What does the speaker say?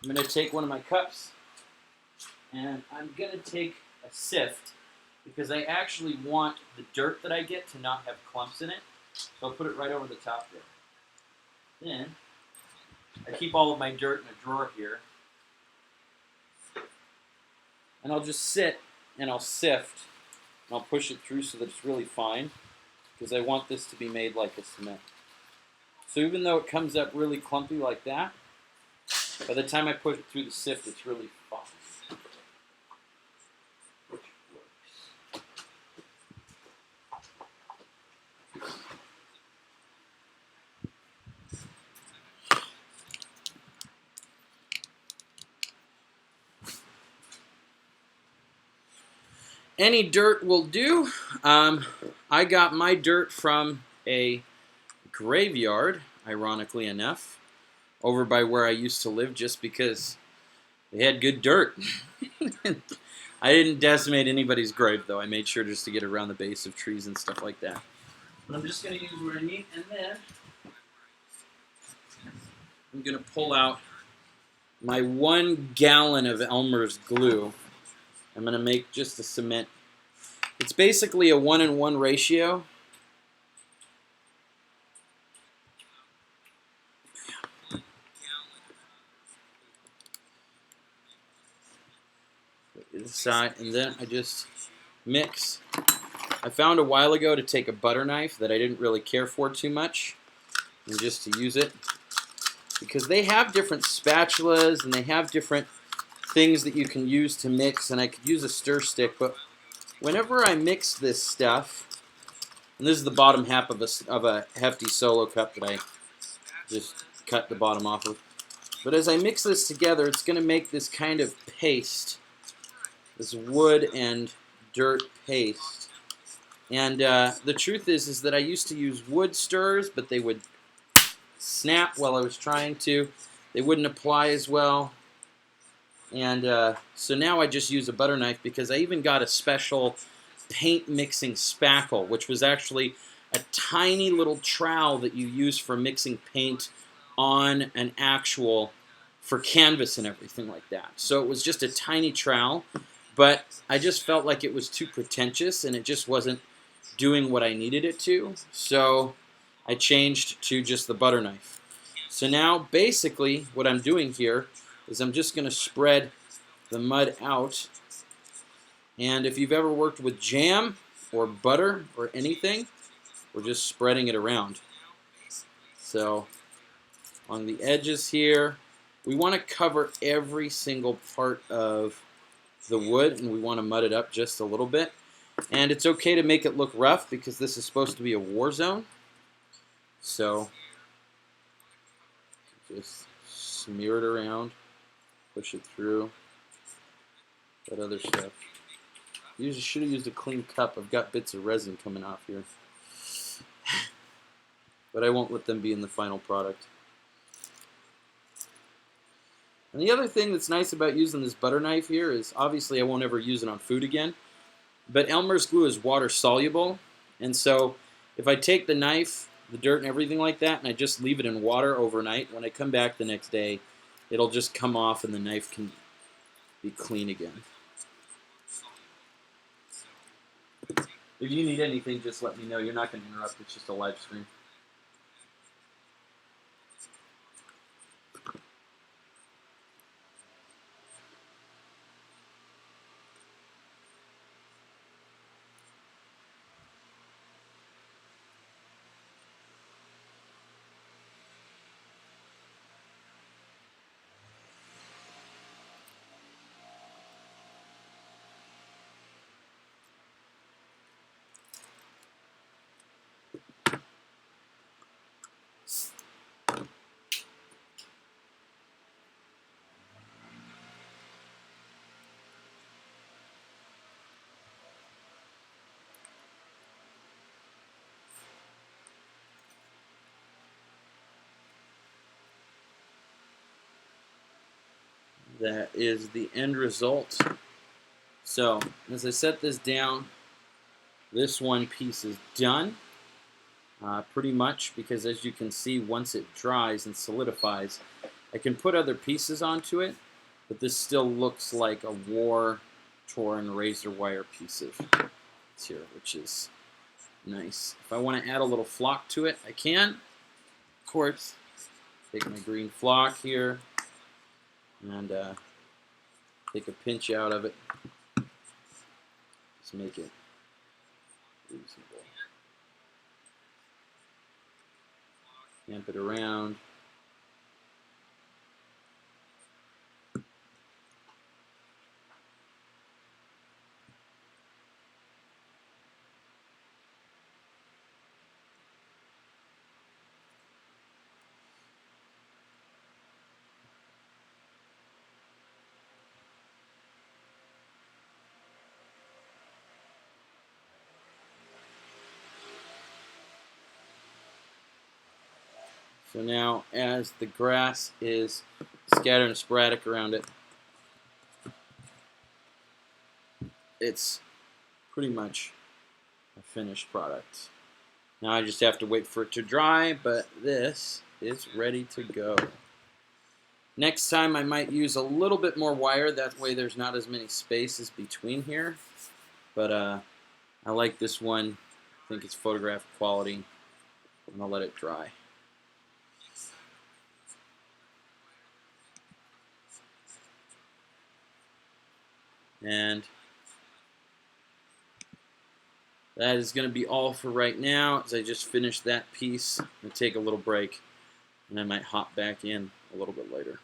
I'm going to take one of my cups, and I'm going to take a sift, because I actually want the dirt that I get to not have clumps in it. So I'll put it right over the top there. Then, I keep all of my dirt in a drawer here. And I'll just sit, and I'll sift, and I'll push it through so that it's really fine, because I want this to be made like a cement. So even though it comes up really clumpy like that, by the time I push it through the sift, it's really fine. Any dirt will do. I got my dirt from a graveyard, ironically enough, over by where I used to live, just because they had good dirt. I didn't decimate anybody's grave, though. I made sure just to get around the base of trees and stuff like that. But I'm just going to use what I need, and then I'm going to pull out my 1 gallon of Elmer's glue. I'm going to make just a cement. It's basically a 1-in-1 ratio. Inside, and then I just mix. I found a while ago to take a butter knife that I didn't really care for too much, and just to use it, because they have different spatulas and they have different things that you can use to mix, and I could use a stir stick, but whenever I mix this stuff, and this is the bottom half of a hefty solo cup that I just cut the bottom off of, but as I mix this together, it's going to make this kind of paste, this wood and dirt paste. And the truth is that I used to use wood stirrers, but they would snap while I was trying to. They wouldn't apply as well. And so now I just use a butter knife, because I even got a special paint mixing spackle, which was actually a tiny little trowel that you use for mixing paint on an actual, for canvas and everything like that. So it was just a tiny trowel, but I just felt like it was too pretentious and it just wasn't doing what I needed it to. So I changed to just the butter knife. So now basically what I'm doing here is I'm just going to spread the mud out. And if you've ever worked with jam or butter or anything, we're just spreading it around. So on the edges here, we want to cover every single part of the wood, and we want to mud it up just a little bit. And it's okay to make it look rough, because this is supposed to be a war zone. So just smear it around, push it through, that other stuff. You should have used a clean cup. I've got bits of resin coming off here. But I won't let them be in the final product. And the other thing that's nice about using this butter knife here is, obviously I won't ever use it on food again, but Elmer's glue is water soluble, and so if I take the knife, the dirt and everything like that, and I just leave it in water overnight, when I come back the next day, it'll just come off and the knife can be clean again. If you need anything, just let me know. You're not going to interrupt. It's just a live stream. That is the end result. So, as I set this down, this one piece is done, pretty much, because as you can see, once it dries and solidifies, I can put other pieces onto it, but this still looks like a war-torn Razorwire piece of here, which is nice. If I want to add a little flock to it, I can. Of course, take my green flock here and take a pinch out of it. Just make it reasonable. Amp it around. So now, as the grass is scattered and sporadic around it, it's pretty much a finished product. Now I just have to wait for it to dry, but this is ready to go. Next time I might use a little bit more wire, that way there's not as many spaces between here. But I like this one. I think it's photograph quality. I'm going to let it dry. And that is going to be all for right now, as I just finished that piece. I'm going to take a little break, and I might hop back in a little bit later.